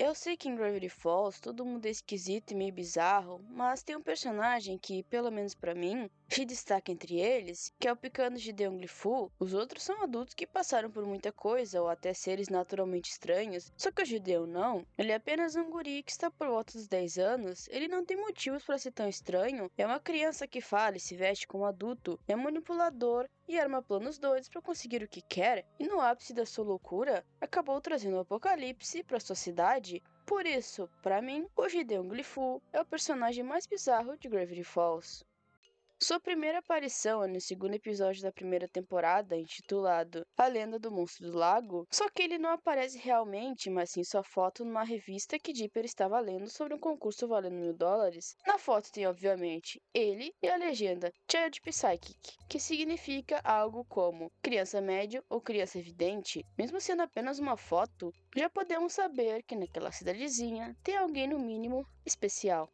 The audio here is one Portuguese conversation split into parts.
Eu sei que em Gravity Falls todo mundo é esquisito e meio bizarro, mas tem um personagem que, pelo menos pra mim, se destaca entre eles, que é o pequeno Gideon Glifu. Os outros são adultos que passaram por muita coisa ou até seres naturalmente estranhos, só que o Gideon não. Ele é apenas um guri que está por volta dos 10 anos, ele não tem motivos para ser tão estranho, é uma criança que fala e se veste como adulto, é manipulador e arma planos doidos para conseguir o que quer, e no ápice da sua loucura, acabou trazendo o apocalipse para sua cidade. Por isso, para mim, o Gideon Glifu é o personagem mais bizarro de Gravity Falls. Sua primeira aparição é no segundo episódio da primeira temporada, intitulado A Lenda do Monstro do Lago, só que ele não aparece realmente, mas sim sua foto numa revista que Dipper estava lendo sobre um concurso valendo $1000. Na foto tem, obviamente, ele e a legenda Child Psychic, que significa algo como criança médio ou criança evidente. Mesmo sendo apenas uma foto, já podemos saber que naquela cidadezinha tem alguém no mínimo especial.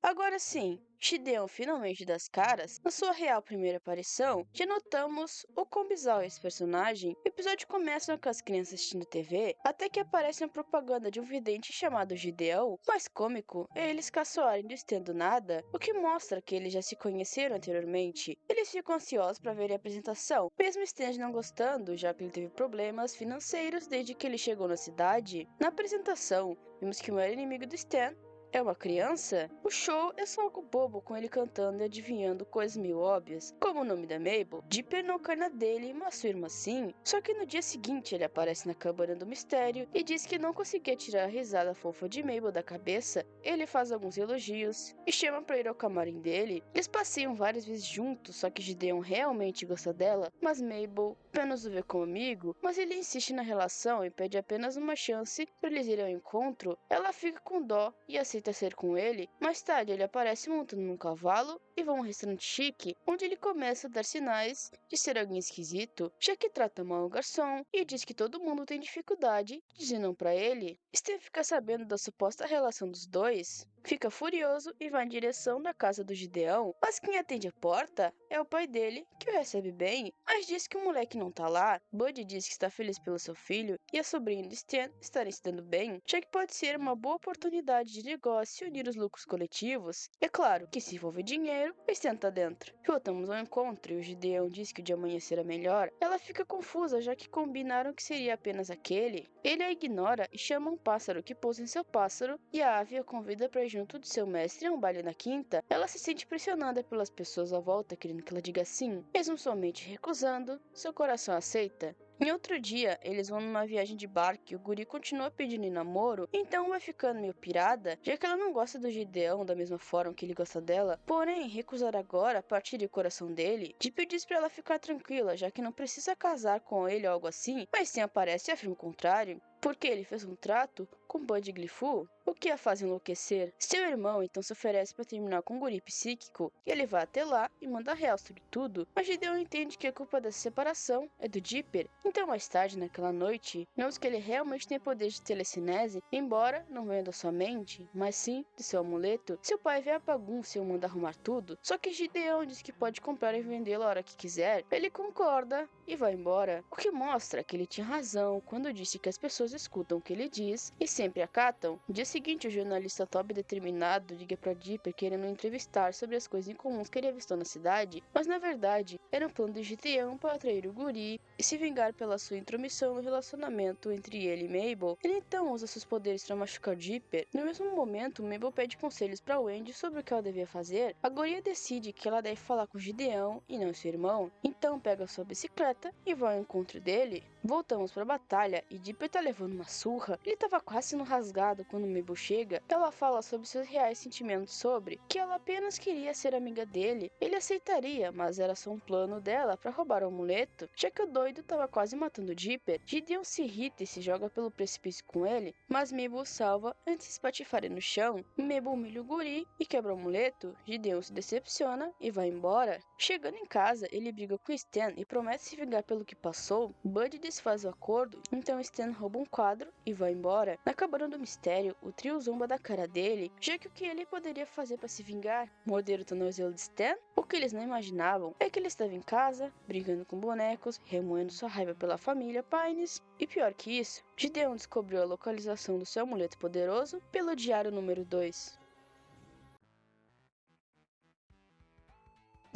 Agora sim, Shideon finalmente das caras, na sua real primeira aparição, já notamos o quão bizarro é esse personagem. O episódio começa com as crianças assistindo TV, até que aparece uma propaganda de um vidente chamado Gideon. O mais cômico é eles caçoarem do Stan do nada, o que mostra que eles já se conheceram anteriormente. Eles ficam ansiosos para ver a apresentação, mesmo Stan não gostando, já que ele teve problemas financeiros desde que ele chegou na cidade. Na apresentação, vimos que o maior inimigo do Stan é uma criança? O show é só algo bobo com ele cantando e adivinhando coisas meio óbvias, como o nome da Mabel. Dipper não cai na dele, mas sua irmã sim. Só que no dia seguinte ele aparece na cabana do mistério e diz que não conseguia tirar a risada fofa de Mabel da cabeça. Ele faz alguns elogios e chama pra ir ao camarim dele. Eles passeiam várias vezes juntos, só que Gideon realmente gosta dela, mas Mabel apenas o vê como amigo, mas ele insiste na relação e pede apenas uma chance para eles irem ao encontro. Ela fica com dó e aceita ser com ele. Mais tarde ele aparece montando num cavalo e vão a um restaurante chique, onde ele começa a dar sinais de ser alguém esquisito, já que trata mal o garçom e diz que todo mundo tem dificuldade de dizer não pra ele. Steve fica sabendo da suposta relação dos dois, fica furioso e vai em direção da casa do Gideão, mas quem atende a porta é o pai dele, que o recebe bem, mas diz que o moleque não tá lá. Bud diz que está feliz pelo seu filho e a sobrinha de Stan estarem se dando bem, já que pode ser uma boa oportunidade de negócio e unir os lucros coletivos. É claro que se envolver dinheiro, o Stan tá dentro. Voltamos ao encontro e o Gideão diz que o de amanhã será melhor. Ela fica confusa, já que combinaram que seria apenas aquele. Ele a ignora e chama um pássaro que pousa em seu pássaro e a ave a convida para ir junto de seu mestre a um baile na quinta. Ela se sente pressionada pelas pessoas à volta querendo que ela diga sim. Mesmo somente recusando, seu coração aceita. Em outro dia, eles vão numa viagem de barco e o guri continua pedindo em namoro, então vai ficando meio pirada, já que ela não gosta do Gideão da mesma forma que ele gosta dela. Porém, recusar agora partir do coração dele, Deep diz pra ela ficar tranquila, já que não precisa casar com ele ou algo assim, mas sim aparece e afirma o contrário, porque ele fez um trato com Bud Glifu, o que a faz enlouquecer. Seu irmão então se oferece para terminar com um guri psíquico, e ele vai até lá e manda real sobre tudo, mas Gideon entende que a culpa dessa separação é do Dipper. Então mais tarde, naquela noite, vemos que ele realmente tem poder de telecinese, embora não venha da sua mente, mas sim do seu amuleto. Seu pai vê a bagunça e o manda arrumar tudo, só que Gideon diz que pode comprar e vendê-lo a hora que quiser. Ele concorda e vai embora, o que mostra que ele tinha razão quando disse que as pessoas escutam o que ele diz e sempre acatam. No dia seguinte, o jornalista top determinado liga pra Dipper querendo entrevistar sobre as coisas incomuns que ele avistou na cidade, mas na verdade era um plano de Gideon para atrair o guri e se vingar pela sua intromissão no relacionamento entre ele e Mabel. Ele então usa seus poderes para machucar Dipper. No mesmo momento, Mabel pede conselhos para Wendy sobre o que ela devia fazer. A guria decide que ela deve falar com Gideon e não seu irmão, então pega sua bicicleta e vai ao encontro dele. Voltamos pra batalha e Dipper tá levando uma surra. Ele tava quase sendo rasgado quando Mabel chega. Ela fala sobre seus reais sentimentos sobre que ela apenas queria ser amiga dele. Ele aceitaria, mas era só um plano dela pra roubar o amuleto, já que o doido tava quase matando Dipper. Gideon se irrita e se joga pelo precipício com ele, mas Mabel o salva antes de espatifar no chão. Mabel humilha o guri e quebra o amuleto. Gideon se decepciona e vai embora. Chegando em casa, ele briga com Stan e promete se vingar pelo que passou. Bud desfaz o acordo, então Stan rouba um quadro e vai embora. Na cabana do mistério, o trio zomba da cara dele, já que o que ele poderia fazer para se vingar? Morder o tornozelo de Stan? O que eles não imaginavam é que ele estava em casa, brigando com bonecos, remoendo sua raiva pela família Pines, e pior que isso, Gideon descobriu a localização do seu amuleto poderoso pelo diário número 2.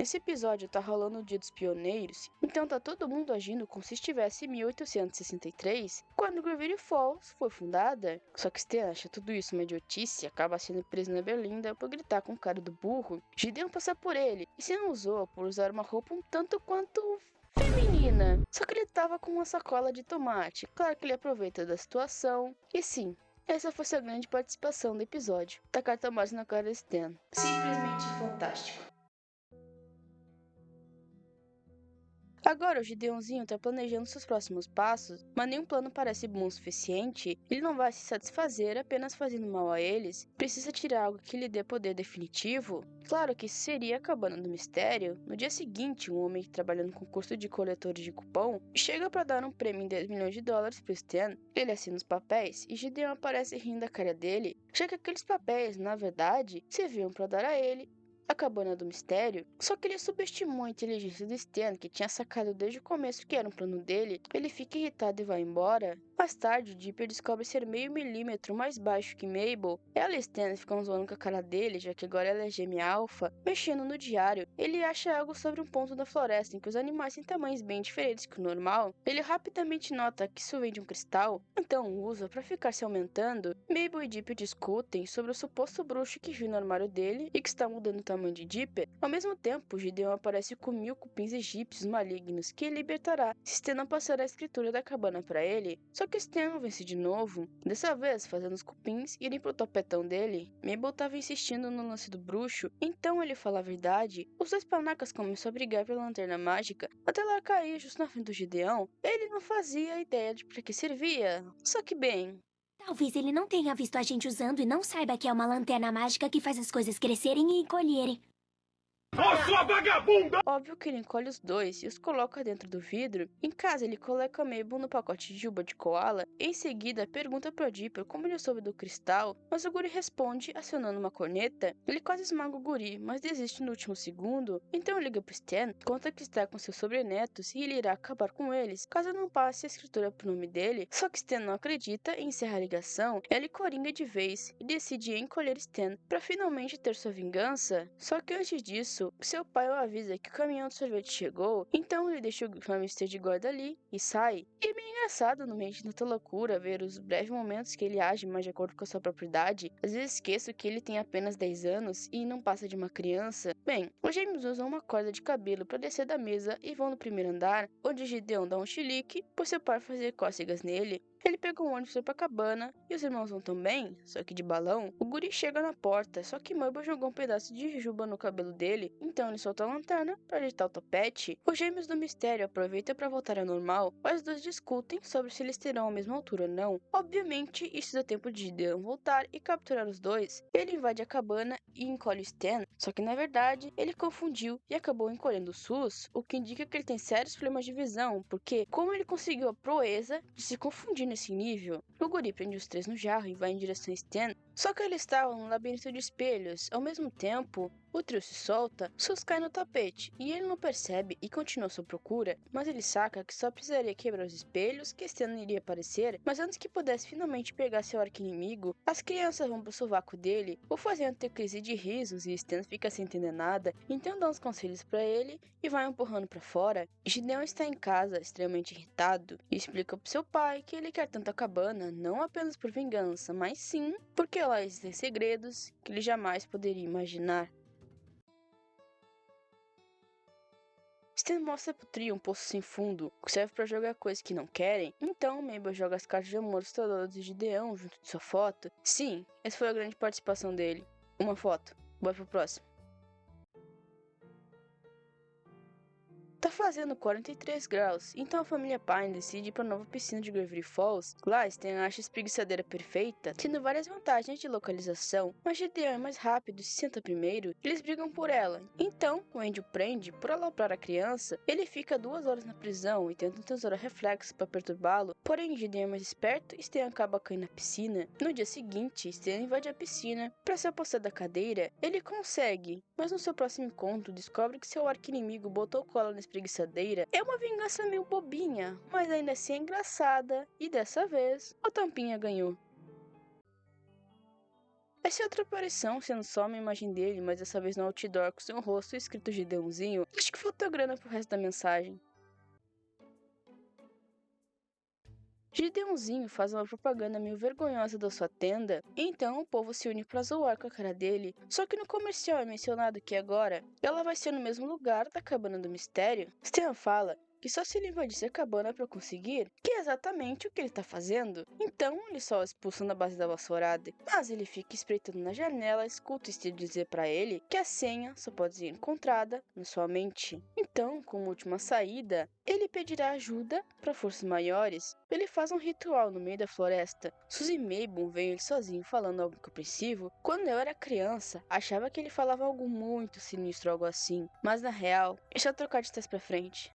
Nesse episódio tá rolando o Dia dos Pioneiros, então tá todo mundo agindo como se estivesse em 1863, quando Gravity Falls foi fundada. Só que Stan acha tudo isso uma idiotice e acaba sendo preso na Berlinda por gritar com o cara do burro. Gideon passa por ele e se não usou por usar uma roupa um tanto quanto feminina. Só que ele tava com uma sacola de tomate. Claro que ele aproveita da situação. E sim, essa foi sua grande participação do episódio. Tacar tomate na cara de Stan. Simplesmente fantástico. Agora o Gideonzinho tá planejando seus próximos passos, mas nenhum plano parece bom o suficiente. Ele não vai se satisfazer apenas fazendo mal a eles. Precisa tirar algo que lhe dê poder definitivo. Claro que isso seria a cabana do mistério. No dia seguinte, um homem trabalhando com curso de coletores de cupom chega para dar um prêmio em 10 milhões de dólares pro Stan. Ele assina os papéis e Gideon aparece rindo da cara dele, já que aqueles papéis, na verdade, serviam para dar a ele a cabana do mistério, só que ele subestimou a inteligência do Stan, que tinha sacado desde o começo que era um plano dele. Ele fica irritado e vai embora. Mais tarde, Dipper descobre ser meio milímetro mais baixo que Mabel. Ela e Stan ficam zoando com a cara dele, já que agora ela é gêmea alfa. Mexendo no diário, ele acha algo sobre um ponto da floresta em que os animais têm tamanhos bem diferentes que o normal. Ele rapidamente nota que isso vem de um cristal, então usa para ficar se aumentando. Mabel e Dipper discutem sobre o suposto bruxo que viu no armário dele e que está mudando o tamanho de Dipper. Ao mesmo tempo, Gideon aparece com 1000 cupins egípcios malignos que ele libertará se Stan não passar a escritura da cabana para ele. Só que Stan vence de novo, dessa vez fazendo os cupins irem pro topetão dele. Mabel estava insistindo no lance do bruxo, então ele fala a verdade. Os dois panacas começam a brigar pela lanterna mágica até ela cair justo na frente do Gideon. Ele não fazia ideia de para que servia. Só que bem, talvez ele não tenha visto a gente usando e não saiba que é uma lanterna mágica que faz as coisas crescerem e encolherem. Ô, sua vagabunda! óbvio que ele encolhe os dois e os coloca dentro do vidro. Em casa, ele coloca Mabel no pacote de juba de koala. Em seguida, pergunta para Dipper como ele soube do cristal, mas o guri responde acionando uma corneta. Ele quase esmaga o guri, mas desiste no último segundo. Então liga pro Stan, conta que está com seus sobrenetos e ele irá acabar com eles, caso não passe a escritura pro nome dele. Só que Stan não acredita e encerra a ligação. Ele coringa de vez e decide encolher Stan para finalmente ter sua vingança. Só que antes disso, seu pai o avisa que o caminhão de sorvete chegou, então ele deixa o hamster de guarda ali e sai. E é bem engraçado no meio de tanta loucura ver os breves momentos que ele age mais de acordo com a sua própria idade. Às vezes esqueço que ele tem apenas 10 anos e não passa de uma criança. Bem, os gêmeos usam uma corda de cabelo para descer da mesa e vão no primeiro andar, onde Gideon dá um chilique por seu pai fazer cócegas nele. Ele pega um ônibus e foi pra cabana, e os irmãos vão também, só que de balão. O guri chega na porta, só que Mabel jogou um pedaço de juba no cabelo dele, então ele solta a lanterna para ajeitar o topete. Os gêmeos do mistério aproveitam para voltar ao normal, mas os dois discutem sobre se eles terão a mesma altura ou não. Obviamente, isso dá tempo de Gideon voltar e capturar os dois. Ele invade a cabana e encolhe o Stan, só que na verdade, ele confundiu e acabou encolhendo o Sus, o que indica que ele tem sérios problemas de visão, porque como ele conseguiu a proeza de se confundir nesse nível? O guri prende os três no jarro e vai em direção a Stan, só que eles estavam num labirinto de espelhos. Ao mesmo tempo, o trio se solta, Sus cai no tapete, e ele não percebe e continua sua procura, mas ele saca que só precisaria quebrar os espelhos que Stan iria aparecer, mas antes que pudesse finalmente pegar seu arqui-inimigo, as crianças vão pro sovaco dele, o fazendo ter crise de risos e Stan fica sem entender nada, então dá uns conselhos pra ele e vai empurrando pra fora. Gideon está em casa, extremamente irritado, e explica pro seu pai que ele quer tanto a cabana, não apenas por vingança, mas sim porque lá existem segredos que ele jamais poderia imaginar. Stan mostra pro trio um poço sem fundo, que serve pra jogar coisas que não querem. Então, Mabel joga as cartas de amor estouradas de Gideon junto de sua foto. Sim, essa foi a grande participação dele. Uma foto. Bora pro próximo. Tá fazendo 43 graus, então a família Pine decide ir pra nova piscina de Gravity Falls. Lá, Stan acha a espreguiçadeira perfeita, tendo várias vantagens de localização, mas Gideon é mais rápido e se senta primeiro, eles brigam por ela. Então, o Andy o prende por aloprar a criança, ele fica 2 horas na prisão e tenta um tesouro reflexo para perturbá-lo, porém Gideon é mais esperto e Stan acaba caindo na piscina. No dia seguinte, Stan invade a piscina para se apossar da cadeira, ele consegue, mas no seu próximo encontro descobre que seu arqui-inimigo botou cola na espreguiçadeira. É uma vingança meio bobinha, mas ainda assim é engraçada, e dessa vez, o Tampinha ganhou. Essa é outra aparição, sendo só uma imagem dele, mas dessa vez no outdoor com seu rosto escrito Gideonzinho. Acho que faltou grana pro resto da mensagem. Gideonzinho faz uma propaganda meio vergonhosa da sua tenda, então o povo se une pra zoar com a cara dele. Só que no comercial é mencionado que agora ela vai ser no mesmo lugar da Cabana do Mistério. Stan fala que só se ele invadisse a cabana para conseguir, que é exatamente o que ele tá fazendo. Então ele só o expulsa na base da vassourada, mas ele fica espreitando na janela, escuta o Steve dizer para ele que a senha só pode ser encontrada na sua mente. Então, como última saída, ele pedirá ajuda para forças maiores. Ele faz um ritual no meio da floresta. Suzy Mabel vê ele sozinho falando algo compreensivo. Quando eu era criança, achava que ele falava algo muito sinistro, algo assim, mas na real, é só trocar de trás pra frente.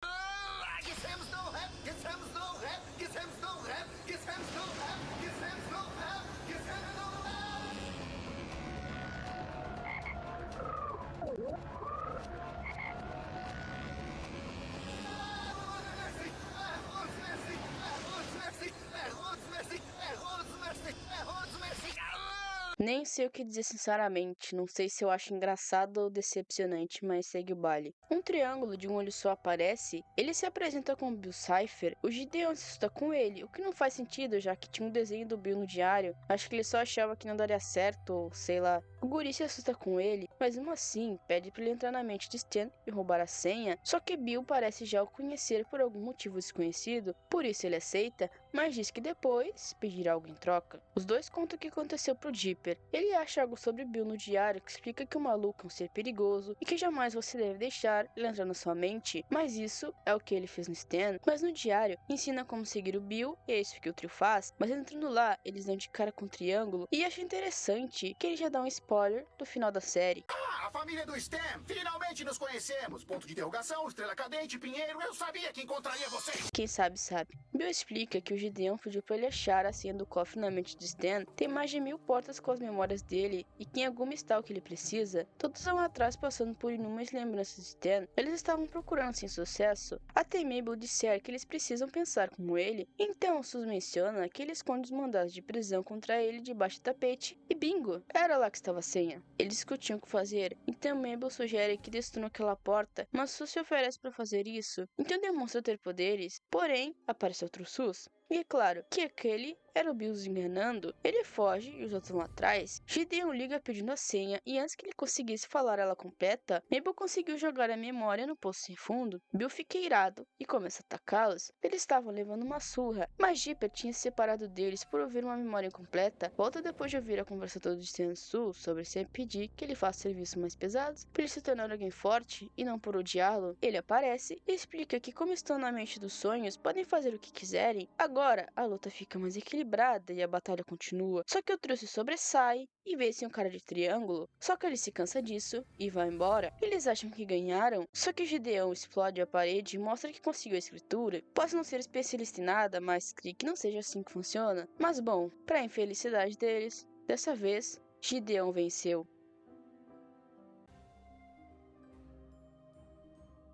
Nem sei o que dizer sinceramente, não sei se eu acho engraçado ou decepcionante, mas segue o baile. Um triângulo de um olho só aparece, ele se apresenta como Bill Cipher, o Gideon se assusta com ele, o que não faz sentido já que tinha um desenho do Bill no diário, acho que ele só achava que não daria certo ou sei lá. O guri se assusta com ele, mas mesmo assim pede para ele entrar na mente de Stan e roubar a senha, só que Bill parece já o conhecer por algum motivo desconhecido, por isso ele aceita, mas diz que depois pedirá algo em troca. Os dois contam o que aconteceu pro Dipper. Ele acha algo sobre Bill no diário que explica que o maluco é um ser perigoso e que jamais você deve deixar ele entrar na sua mente, mas isso é o que ele fez no Stan. Mas no diário ensina como seguir o Bill, e é isso que o trio faz, mas entrando lá, eles dão de cara com um triângulo, e acho interessante que ele já dá um spoiler do final da série. A família do Stan! Finalmente nos conhecemos! Ponto de interrogação, estrela cadente, pinheiro, eu sabia que encontraria vocês! Quem sabe, sabe. Bill explica que o Gideon pediu pra ele achar a senha do cofre na mente de Stan. Tem mais de 1000 portas com as memórias dele, e que em alguma está o que ele precisa. Todos vão atrás passando por inúmeras lembranças de Stan. Eles estavam procurando sem sucesso, até Mabel disser que eles precisam pensar como ele. Então Sus menciona que ele esconde os mandados de prisão contra ele debaixo do tapete, e bingo! Era lá que estava a senha. Eles discutiam o que fazer, então Mabel sugere que destrua aquela porta, mas Sus se oferece para fazer isso, então demonstra ter poderes, porém aparece outro Sus. E é claro que aquele era o Bill se enganando. Ele foge e os outros vão atrás. Gideon liga pedindo a senha e antes que ele conseguisse falar ela completa, Mabel conseguiu jogar a memória no poço sem fundo. Bill fica irado e começa a atacá-los. Eles estavam levando uma surra, mas Dipper tinha se separado deles por ouvir uma memória incompleta. Volta depois de ouvir a conversa toda de Sensu sobre sempre pedir que ele faça serviços mais pesados para ele se tornar alguém forte e não por odiá-lo. Ele aparece e explica que como estão na mente dos sonhos, podem fazer o que quiserem. Agora, a luta fica mais equilibrada e a batalha continua. Só que o trio se sobressai e vence um cara de triângulo. Só que ele se cansa disso e vai embora. Eles acham que ganharam, só que Gideon explode a parede e mostra que conseguiu a escritura. Posso não ser especialista em nada, mas creio que não seja assim que funciona. Mas bom, pra infelicidade deles, dessa vez, Gideon venceu.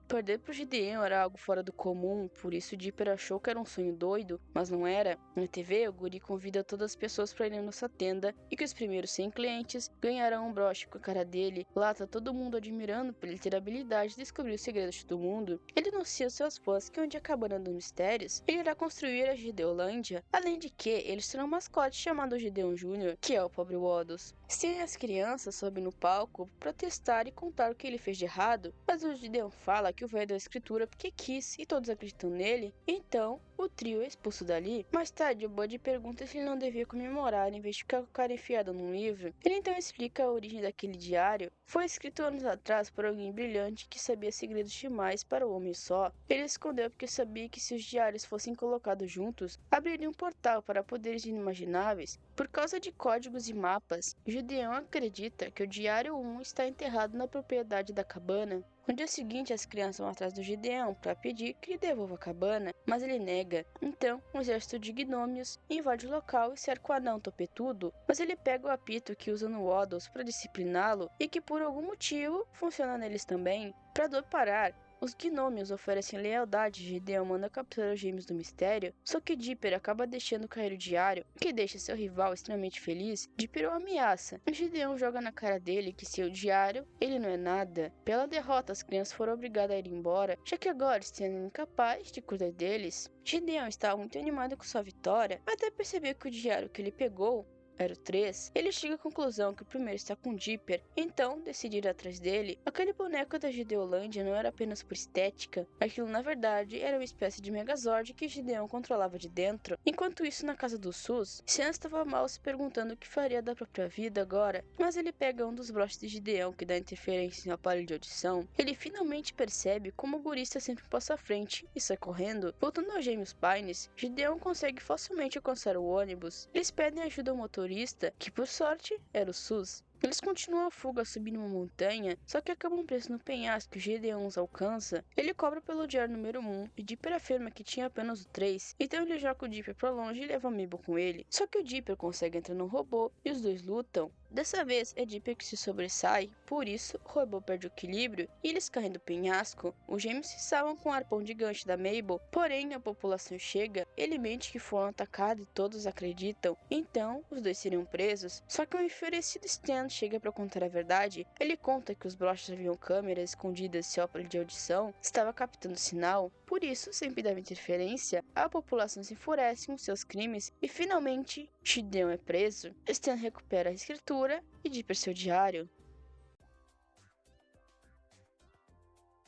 Perder pro Gideon era algo fora do comum, por isso Dipper achou que era um sonho doido, mas não era. Na TV, o guri convida todas as pessoas para ir na nossa tenda e que os primeiros 100 clientes ganharão um broche com a cara dele. Lá tá todo mundo admirando por ele ter a habilidade de descobrir os segredos de todo mundo. Ele anuncia aos seus fãs que onde a Cabana dos Mistérios, ele irá construir a Gideolândia, além de que eles terão um mascote chamado Gideon Jr., que é o pobre Waddles. Sim, as crianças sobem no palco para protestar e contar o que ele fez de errado, mas o Gideon fala que o velho deu a escritura porque quis e todos acreditam nele, então o trio é expulso dali. Mais tarde, o Bud pergunta se ele não devia comemorar em vez de ficar com a cara enfiada num livro. Ele então explica a origem daquele diário. Foi escrito anos atrás por alguém brilhante que sabia segredos demais para o homem só. Ele escondeu porque sabia que se os diários fossem colocados juntos, abriria um portal para poderes inimagináveis. Por causa de códigos e mapas, Gideon acredita que o Diário 1 está enterrado na propriedade da cabana. No dia seguinte, as crianças vão atrás do Gideon para pedir que lhe devolva a cabana, mas ele nega. Então, um exército de gnômios invade o local e cerca o anão topetudo, mas ele pega o apito que usa no Waddles para discipliná-lo e que por algum motivo funciona neles também. Para a dor parar, os gnômios oferecem lealdade e Gideon manda capturar os gêmeos do mistério, só que Dipper acaba deixando cair o diário, o que deixa seu rival extremamente feliz. Dipper o ameaça, e Gideon joga na cara dele que seu diário, ele não é nada. Pela derrota, as crianças foram obrigadas a ir embora, já que agora estão incapazes de cuidar deles. Gideon estava muito animado com sua vitória, até perceber que o diário que ele pegou era o 3, ele chega à conclusão que o primeiro está com Dipper, então decide ir atrás dele. Aquele boneco da Gideolândia não era apenas por estética, aquilo na verdade era uma espécie de Megazord que Gideon controlava de dentro. Enquanto isso, na casa do Sus, Sean estava mal se perguntando o que faria da própria vida agora, mas ele pega um dos broches de Gideon que dá interferência no aparelho de audição. Ele finalmente percebe como o guri está sempre um passo à frente e sai correndo. Voltando aos gêmeos Pines, Gideon consegue facilmente alcançar o ônibus. Eles pedem ajuda ao motorista, que por sorte era o Sus. Eles continuam a fuga subindo uma montanha, só que acabam presos no penhasco que Gideon os alcança. Ele cobra pelo diário número 1 e Dipper afirma que tinha apenas o 3, então ele joga o Dipper pra longe e leva o Mabel com ele. Só que o Dipper consegue entrar no robô e os dois lutam. Dessa vez é Dipper que se sobressai, por isso o robô perde o equilíbrio e eles caem do penhasco. Os gêmeos se salvam com o arpão de gancho da Mabel, porém a população chega, ele mente que foram atacados e todos acreditam, então os dois seriam presos. Só que o enfurecido Stan chega para contar a verdade. Ele conta que os broches haviam câmeras escondidas em seu aparelho de audição, estava captando sinal. Por isso, sempre dava interferência, a população se enfurece com seus crimes e finalmente Gideon é preso. Stan recupera a escritura e Dipper seu diário.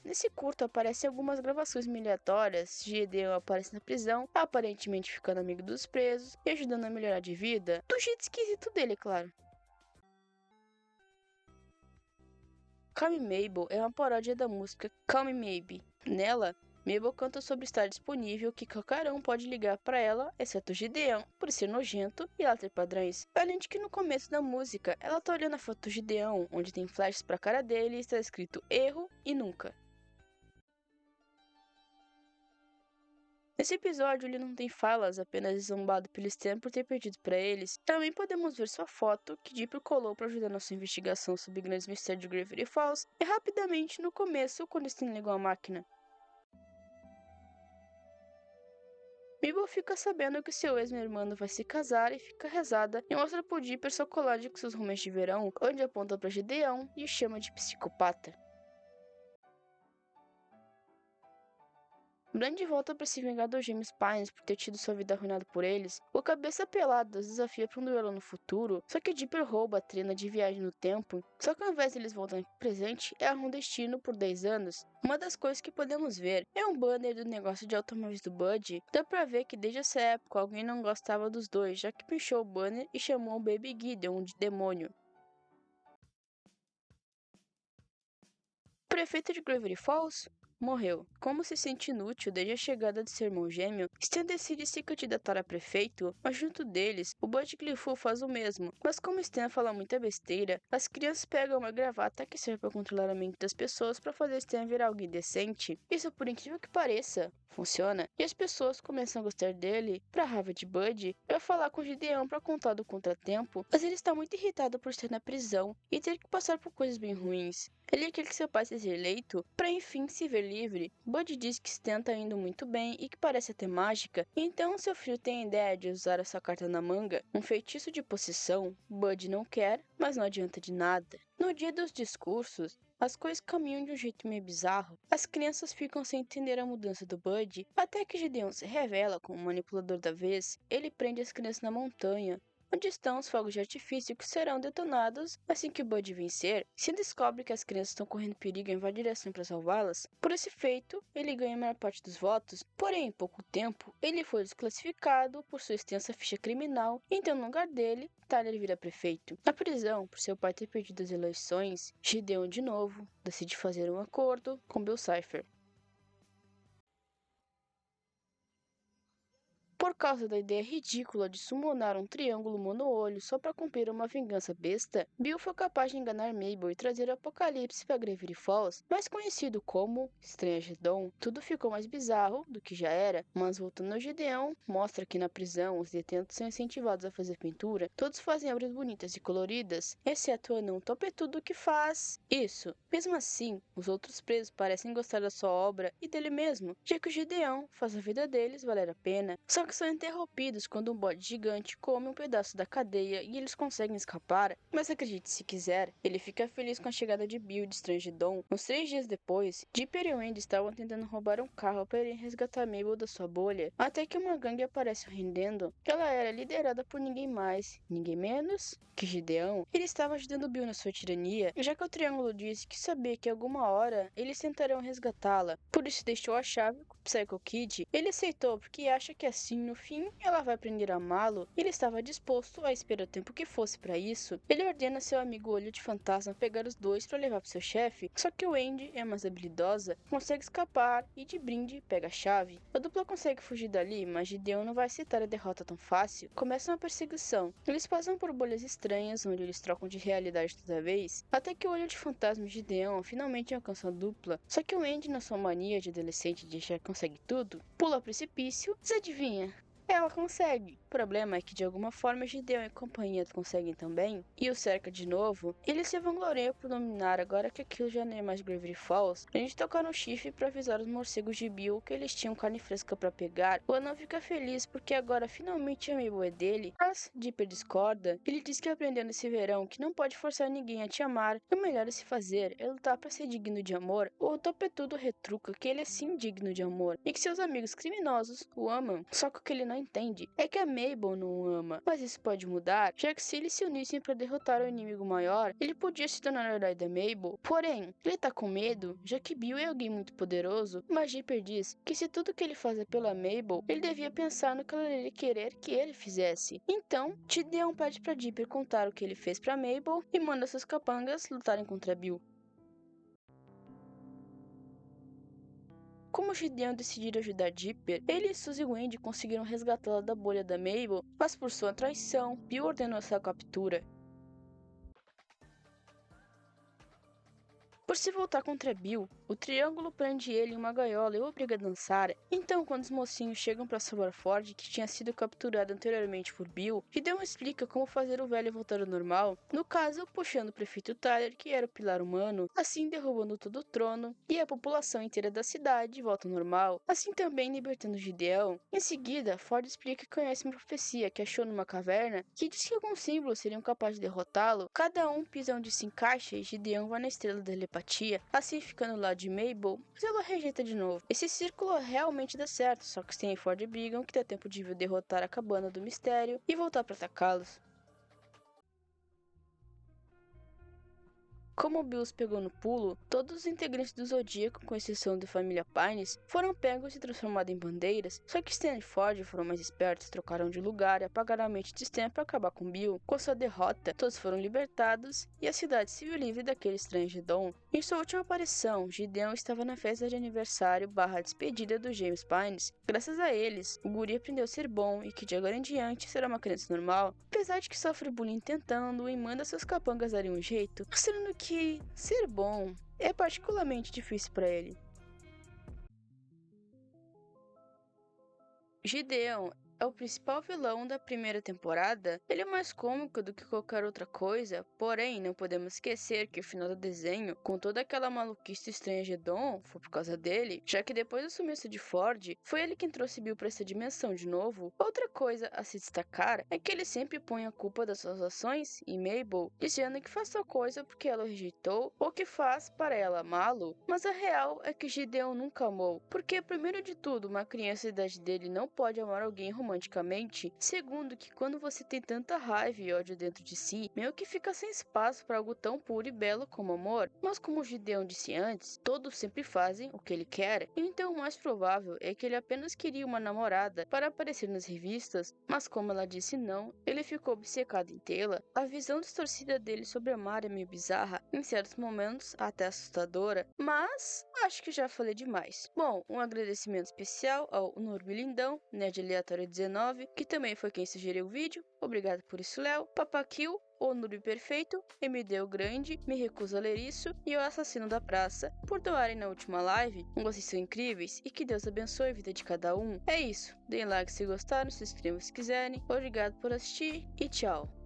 Nesse curto aparecem algumas gravações aleatórias. Gideon aparece na prisão, aparentemente ficando amigo dos presos e ajudando a melhorar de vida, do jeito esquisito dele, claro. Call Me Mabel é uma paródia da música Call Me Maybe. Nela, Mabel canta sobre estar disponível, que qualquer um pode ligar para ela, exceto Gideon, por ser nojento e ela ter padrões. Além de que no começo da música, ela tá olhando a foto do Gideon, onde tem flashes pra cara dele e está escrito erro e nunca. Nesse episódio, ele não tem falas, apenas zombado pelo Stan por ter perdido para eles. Também podemos ver sua foto, que Dipper colou para ajudar na sua investigação sobre grandes mistérios de Gravity Falls, e rapidamente no começo, quando Stan ligou a máquina. Mabel fica sabendo que seu ex-irmão vai se casar e fica rezada e mostra pro Dipper sua colagem com seus romances de verão, onde aponta para Gideon e o chama de psicopata. Brand volta para se vingar dos gêmeos Pines por ter tido sua vida arruinada por eles. O cabeça pelado os desafia para um duelo no futuro, só que Dipper rouba a trena de viagem no tempo. Só que ao invés de eles voltarem pro presente, erram um destino por 10 anos. Uma das coisas que podemos ver é um banner do negócio de automóveis do Bud. Dá pra ver que desde essa época alguém não gostava dos dois, já que pichou o banner e chamou o Baby Gideon de demônio. O prefeito de Gravity Falls morreu. Como se sente inútil desde a chegada de seu irmão gêmeo, Stan decide se candidatar a prefeito, mas junto deles, o Bud Glifu faz o mesmo. Mas como Stan fala muita besteira, as crianças pegam uma gravata que serve para controlar a mente das pessoas para fazer Stan virar alguém decente. Isso, por incrível que pareça, funciona, e as pessoas começam a gostar dele. Pra raiva de Bud, vai falar com Gideon para contar do contratempo, mas ele está muito irritado por estar na prisão e ter que passar por coisas bem ruins. Ele quer que seu pai seja eleito para enfim se ver livre. Bud diz que Stan tá indo muito bem e que parece até mágica, então seu filho tem a ideia de usar essa carta na manga, um feitiço de possessão. Bud não quer, mas não adianta de nada. No dia dos discursos, as coisas caminham de um jeito meio bizarro. As crianças ficam sem entender a mudança do Bud, até que Gideon se revela como o manipulador da vez. Ele prende as crianças na montanha, onde estão os fogos de artifício que serão detonados assim que Bud vencer. Se descobre que as crianças estão correndo perigo e invadir assim para salvá-las, por esse feito, ele ganha a maior parte dos votos, porém, em pouco tempo, ele foi desclassificado por sua extensa ficha criminal, então no lugar dele, Tyler vira prefeito. Na prisão, por seu pai ter perdido as eleições, Gideon de novo decide fazer um acordo com Bill Cipher. Por causa da ideia ridícula de summonar um triângulo mono-olho só para cumprir uma vingança besta, Bill foi capaz de enganar Mabel e trazer o apocalipse para Gravity Falls, mais conhecido como Strangedon. Tudo ficou mais bizarro do que já era, mas voltando ao Gideon, mostra que na prisão os detentos são incentivados a fazer pintura, todos fazem obras bonitas e coloridas, exceto o anão topetudo que faz isso. Mesmo assim, os outros presos parecem gostar da sua obra e dele mesmo, já que o Gideon faz a vida deles valer a pena. Só que são interrompidos quando um bode gigante come um pedaço da cadeia e eles conseguem escapar, mas acredite se quiser, ele fica feliz com a chegada de Bill de Strangedon. Uns 3 dias depois, Dipper e Wendy estavam tentando roubar um carro para irem resgatar Mabel da sua bolha, até que uma gangue aparece rendendo. Ela era liderada por ninguém mais, ninguém menos que Gideon. Ele estava ajudando Bill na sua tirania, já que o Triângulo disse que sabia que alguma hora eles tentarão resgatá-la. Por isso deixou a chave com o Psycho Kid. Ele aceitou porque acha que assim, no fim, ela vai aprender a amá-lo. Ele estava disposto a esperar o tempo que fosse para isso. Ele ordena seu amigo Olho de Fantasma pegar os dois para levar para seu chefe, só que Wendy é mais habilidosa, consegue escapar e de brinde pega a chave. A dupla consegue fugir dali, mas Gideon não vai aceitar a derrota tão fácil. Começa uma perseguição. Eles passam por bolhas estranhas, onde eles trocam de realidade toda vez, até que o Olho de Fantasma e Gideon finalmente alcançam a dupla. Só que Wendy, na sua mania de adolescente de achar que consegue tudo, pula ao precipício. Você adivinha? Ela consegue. O problema é que de alguma forma Gideon e companhia conseguem também, e o cerca de novo. Ele se vangloria por dominar agora que aquilo já não é mais Gravity Falls. A gente toca no chifre para avisar os morcegos de Bill que eles tinham carne fresca para pegar. O anão fica feliz porque agora finalmente a Mabel é dele, mas Dipper discorda. Ele diz que aprendeu nesse verão que não pode forçar ninguém a te amar, e o melhor a se fazer é lutar para ser digno de amor. O topetudo retruca que ele é sim digno de amor, e que seus amigos criminosos o amam. Só que o que ele não entende é que a Mabel não o ama, mas isso pode mudar, já que se eles se unissem para derrotar o inimigo maior, ele podia se tornar o herói da Mabel. Porém, ele tá com medo, já que Bill é alguém muito poderoso, mas Dipper diz que se tudo que ele faz é pela Mabel, ele devia pensar no que ela iria querer que ele fizesse. Então, Gideon pede para Dipper contar o que ele fez para Mabel e manda seus capangas lutarem contra Bill. Como Gideon decidiu ajudar Dipper, ele e Suzy e Wendy conseguiram resgatá-la da bolha da Mabel, mas por sua traição, Bill ordenou sua captura. Por se voltar contra Bill, o Triângulo prende ele em uma gaiola e o obriga a dançar. Então, quando os mocinhos chegam para salvar Ford, que tinha sido capturado anteriormente por Bill, Gideon explica como fazer o velho voltar ao normal, no caso, puxando o prefeito Tyler, que era o pilar humano, assim derrubando todo o trono, e a população inteira da cidade volta ao normal, assim também libertando Gideon. Em seguida, Ford explica que conhece uma profecia que achou numa caverna, que diz que alguns símbolos seriam capazes de derrotá-lo. Cada um pisa onde se encaixa e Gideon vai na estrela da telepatia, assim ficando ao lado de Mabel, mas ela rejeita de novo. Esse círculo realmente dá certo, só que Stan e Ford brigam que dá tempo de Bill derrotar a cabana do mistério e voltar para atacá-los. Como Bill os pegou no pulo, todos os integrantes do Zodíaco, com exceção da família Pines, foram pegos e transformados em bandeiras, só que Stan e Ford foram mais espertos, trocaram de lugar e apagaram a mente de Stan para acabar com Bill. Com sua derrota, todos foram libertados e a cidade se viu livre daquele estranho Gideon. Em sua última aparição, Gideon estava na festa de aniversário / despedida do James Pines. Graças a eles, o guri aprendeu a ser bom e que de agora em diante será uma criança normal, apesar de que sofre bullying tentando e manda seus capangas darem um jeito, mostrando que ser bom é particularmente difícil para ele. Gideon é o principal vilão da primeira temporada. Ele é mais cômico do que qualquer outra coisa, porém não podemos esquecer que o final do desenho, com toda aquela maluquice estranha de Gideon, foi por causa dele, já que depois do sumiço de Ford, foi ele quem trouxe Bill para essa dimensão de novo. Outra coisa a se destacar é que ele sempre põe a culpa das suas ações em Mabel, dizendo que faz tal coisa porque ela o rejeitou ou que faz para ela amá-lo, mas a real é que Gideon nunca amou, porque primeiro de tudo, uma criança da idade dele não pode amar alguém romanticamente. Segundo, que quando você tem tanta raiva e ódio dentro de si, meio que fica sem espaço para algo tão puro e belo como amor. Mas como Gideon disse antes, todos sempre fazem o que ele quer, então o mais provável é que ele apenas queria uma namorada para aparecer nas revistas, mas como ela disse não, ele ficou obcecado em tê-la. A visão distorcida dele sobre amar é meio bizarra, em certos momentos até assustadora, mas acho que já falei demais. Bom, um agradecimento especial ao Nurbi Lindão, Nerd Aleatório 19, que também foi quem sugeriu o vídeo. Obrigado por isso, Léo. Papakill, o Noob Perfeito, MD o Grande, Me Recuso a Ler Isso e o Assassino da Praça, por doarem na última live. Vocês são incríveis e que Deus abençoe a vida de cada um. É isso, deem like se gostaram, se inscrevam se quiserem. Obrigado por assistir e tchau.